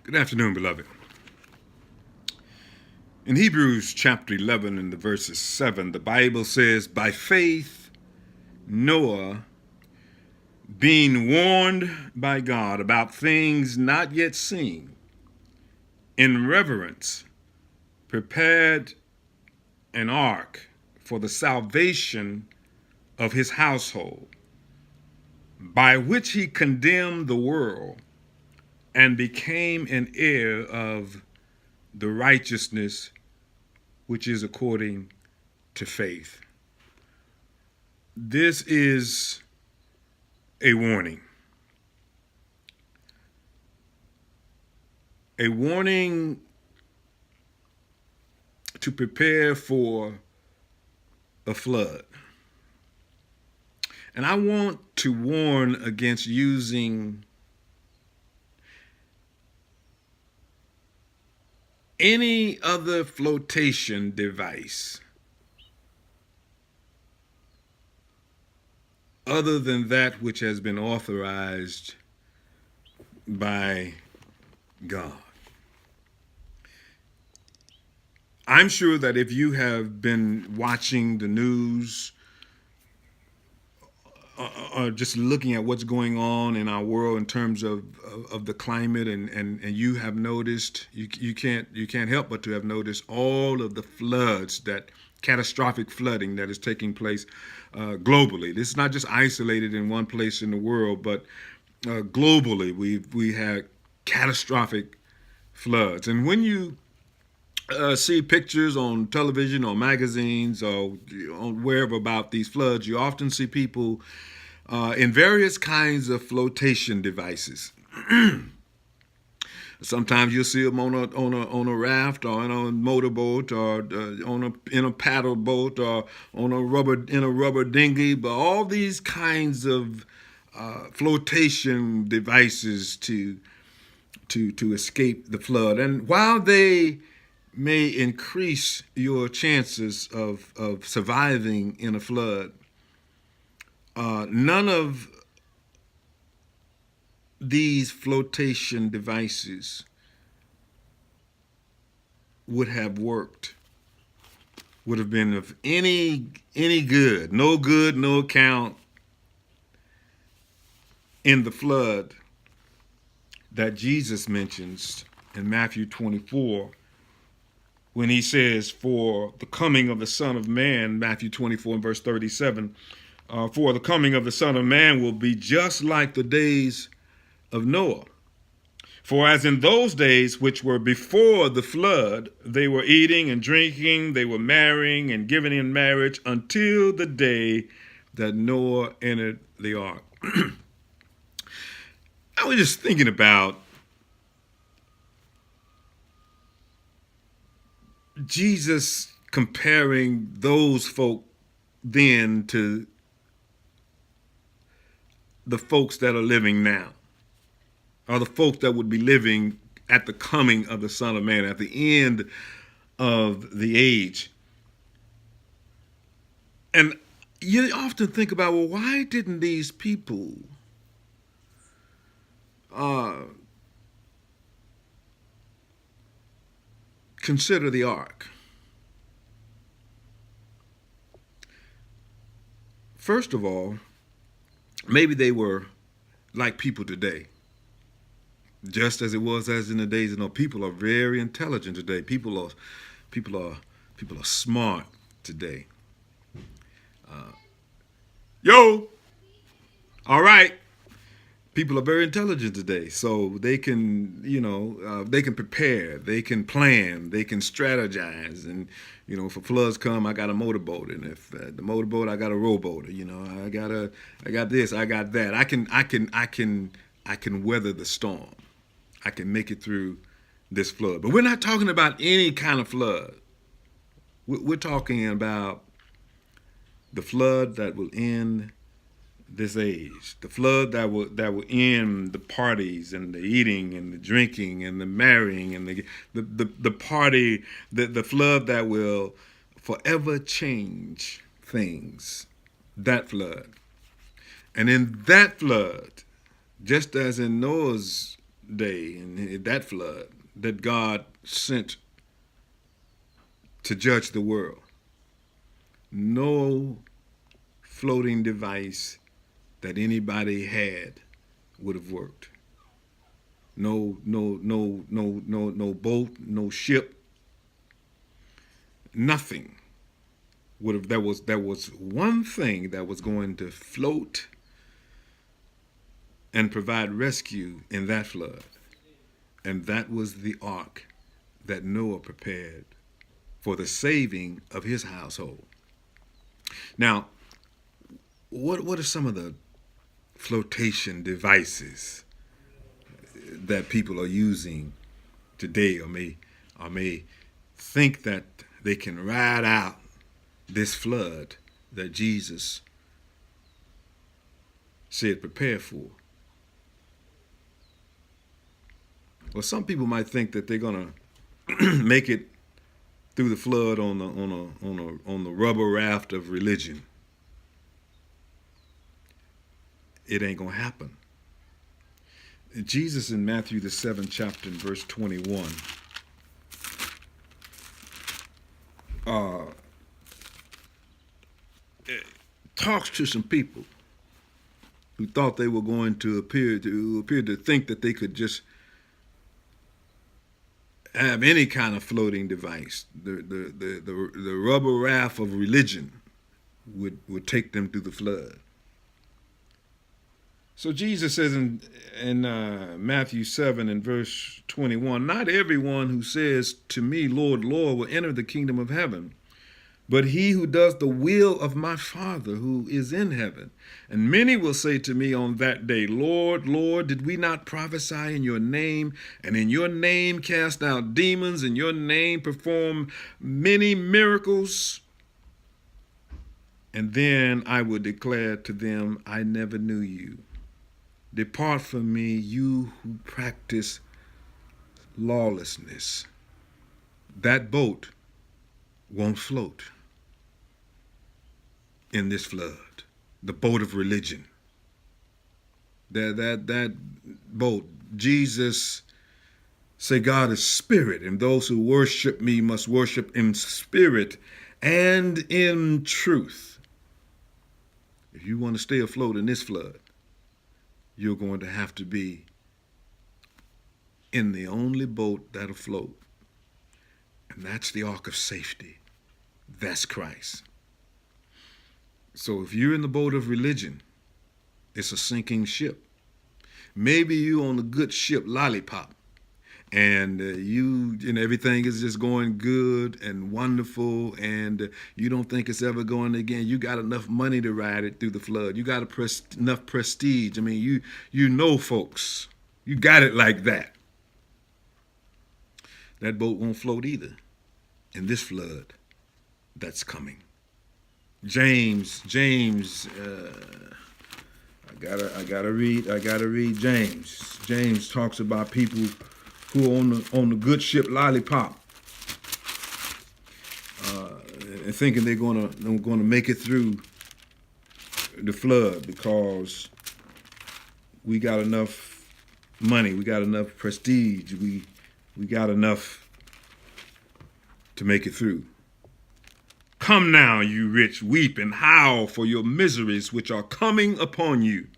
Good afternoon, beloved. In Hebrews chapter 11 and the verses 7, the Bible says, by faith, Noah, being warned by God about things not yet seen, in reverence, prepared an ark for the salvation of his household, by which he condemned the world and became an heir of the righteousness which is according to faith. This is a warning. A warning to prepare for a flood. And I want to warn against using any other flotation device other than that which has been authorized by God. I'm sure that if you have been watching the news or just looking at what's going on in our world in terms of the climate, and you have noticed, you can't help but to have noticed all of the floods, that catastrophic flooding that is taking place globally. This is not just isolated in one place in the world, but globally we had catastrophic floods. And when you see pictures on television or magazines or on wherever about these floods, you often see people in various kinds of flotation devices. Sometimes you'll see them on a raft or on a motorboat or in a paddle boat or in a rubber dinghy. But all these kinds of flotation devices to escape the flood. And while they may increase your chances of surviving in a flood, none of these flotation devices would have worked, would have been of any good, no account in the flood that Jesus mentions in Matthew 24, when he says, for the coming of the Son of Man, Matthew 24 and verse 37, for the coming of the Son of Man will be just like the days of Noah. For as in those days which were before the flood, they were eating and drinking, they were marrying and giving in marriage until the day that Noah entered the ark. I was just thinking about Jesus comparing those folk then to the folks that are living now, or the folks that would be living at the coming of the Son of Man, at the end of the age. And you often think about, well, why didn't these people consider the ark? First of all, maybe they were like people today, just as it was as in the days. You know, people are very intelligent today. People are smart today. Yo, all right. People are very intelligent today, so they can, they can prepare, they can plan, they can strategize, and if floods come, I got a motorboat, and if the motorboat, I got a rowboat, I got this, I got that. I can weather the storm. I can make it through this flood. But we're not talking about any kind of flood. We're talking about the flood that will end this age, the flood that will end the parties and the eating and the drinking and the marrying and the party, the flood that will forever change things. That flood. And in that flood, just as in Noah's day and that flood that God sent to judge the world, no floating device that anybody had would have worked. No boat, no ship, nothing would have. There was one thing that was going to float and provide rescue in that flood, and that was the ark that Noah prepared for the saving of his household. Now, what are some of the flotation devices that people are using today, or may think that they can ride out this flood that Jesus said prepare for? Well, some people might think that they're gonna make it through the flood on the rubber raft of religion. It ain't gonna happen. Jesus in Matthew the 7th chapter in verse 21 talks to some people who thought they were going to appear to think that they could just have any kind of floating device. The rubber raft of religion would take them through the flood. So Jesus says in Matthew 7 and verse 21, "Not everyone who says to me, Lord, Lord, will enter the kingdom of heaven, but he who does the will of my Father who is in heaven. And many will say to me on that day, Lord, Lord, did we not prophesy in your name, and in your name cast out demons, in your name perform many miracles? And then I will declare to them, I never knew you. Depart from me, you who practice lawlessness." That boat won't float in this flood. The boat of religion. That boat. Jesus said God is spirit, and those who worship me must worship in spirit and in truth. If you want to stay afloat in this flood, you're going to have to be in the only boat that'll float. And that's the ark of safety. That's Christ. So if you're in the boat of religion, it's a sinking ship. Maybe you on the good ship Lollipop, and everything is just going good and wonderful, and you don't think it's ever going again. You got enough money to ride it through the flood. You got enough prestige. I mean, you know folks. You got it like that. That boat won't float either in this flood that's coming. James, I gotta read James. James talks about people who are on the good ship Lollipop, and thinking they're gonna make it through the flood because we got enough money, we got enough prestige, we got enough to make it through. Come now, you rich, weep and howl for your miseries which are coming upon you.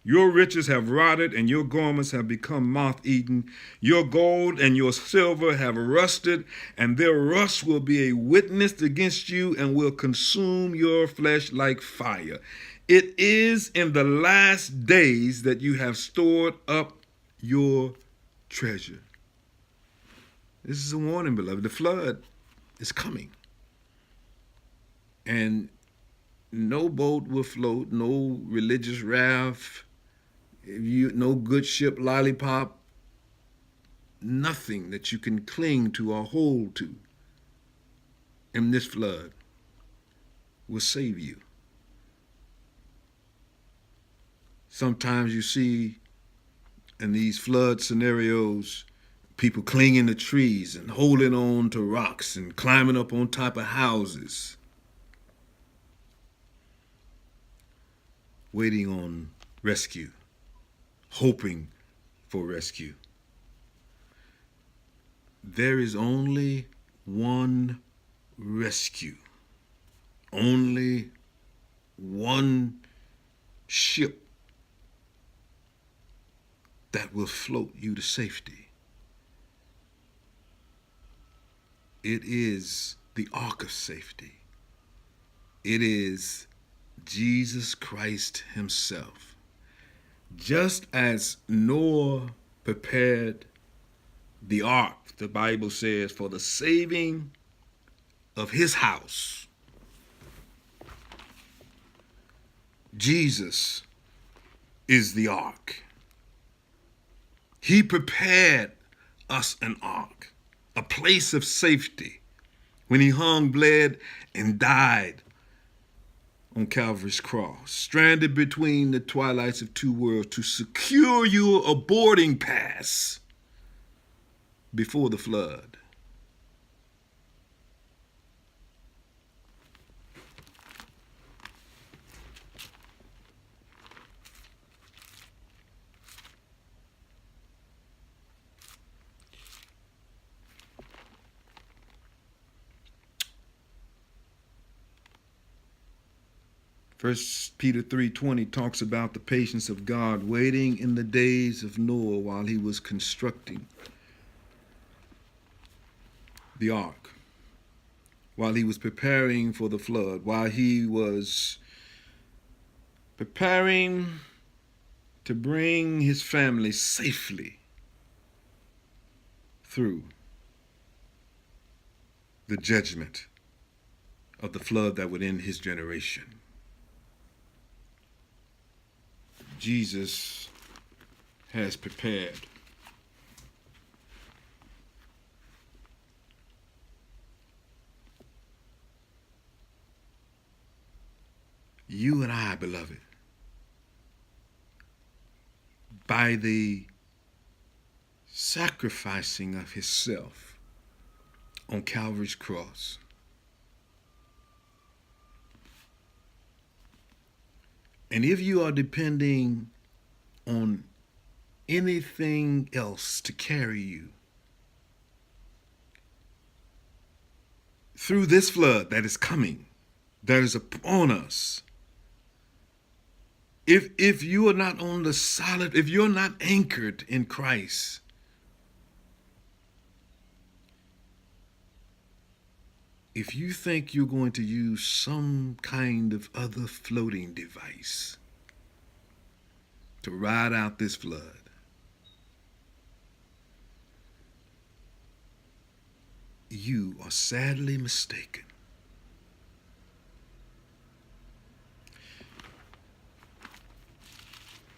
Your riches have rotted, and your garments have become moth-eaten. Your gold and your silver have rusted, and their rust will be a witness against you and will consume your flesh like fire. It is in the last days that you have stored up your treasure. This is a warning, beloved. The flood is coming. And no boat will float, no religious raft, no good ship Lollipop, nothing that you can cling to or hold to in this flood will save you. Sometimes you see in these flood scenarios people clinging to trees and holding on to rocks and climbing up on top of houses, waiting on rescue, hoping for rescue. There is only one rescue, only one ship that will float you to safety. It is the ark of safety. It is Jesus Christ himself. Just as Noah prepared the ark, the Bible says, for the saving of his house, Jesus is the ark. He prepared us an ark, a place of safety, when he hung, bled, and died on Calvary's cross, stranded between the twilights of two worlds to secure you a boarding pass before the flood. 1 Peter 3:20 talks about the patience of God waiting in the days of Noah while he was constructing the ark, while he was preparing for the flood, while he was preparing to bring his family safely through the judgment of the flood that would end his generation. Jesus has prepared you and I, beloved, by the sacrificing of himself on Calvary's cross. And if you are depending on anything else to carry you through this flood that is coming, that is upon us, if you are not on the solid, if you're not anchored in Christ, if you think you're going to use some kind of other floating device to ride out this flood, you are sadly mistaken.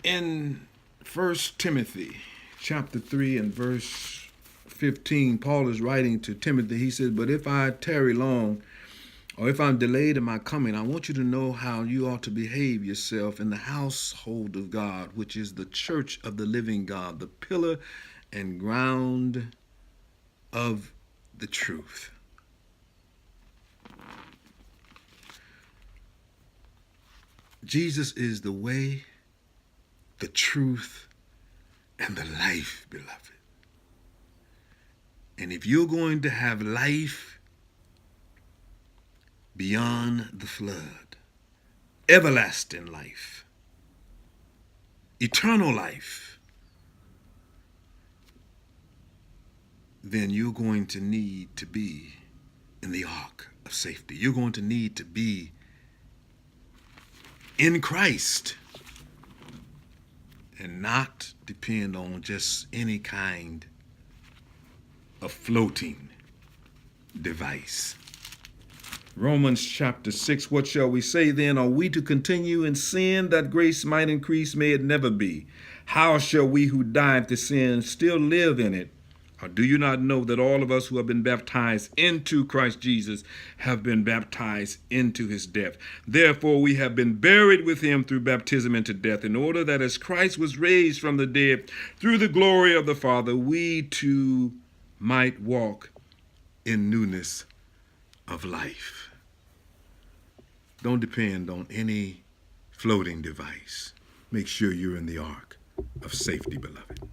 In 1 Timothy chapter 3 and verse 15, Paul is writing to Timothy. He says, "But if I tarry long, or if I'm delayed in my coming, I want you to know how you ought to behave yourself in the household of God, which is the church of the living God, the pillar and ground of the truth." Jesus is the way, the truth, and the life, beloved. And if you're going to have life beyond the flood, everlasting life, eternal life, then you're going to need to be in the ark of safety. You're going to need to be in Christ and not depend on just any kind of floating device. Romans chapter 6, what shall we say then? Are we to continue in sin that grace might increase? May it never be. How shall we who died to sin still live in it? Or do you not know that all of us who have been baptized into Christ Jesus have been baptized into his death? Therefore we have been buried with him through baptism into death, in order that as Christ was raised from the dead through the glory of the Father, we too might walk in newness of life. Don't depend on any floating device. Make sure you're in the ark of safety, beloved.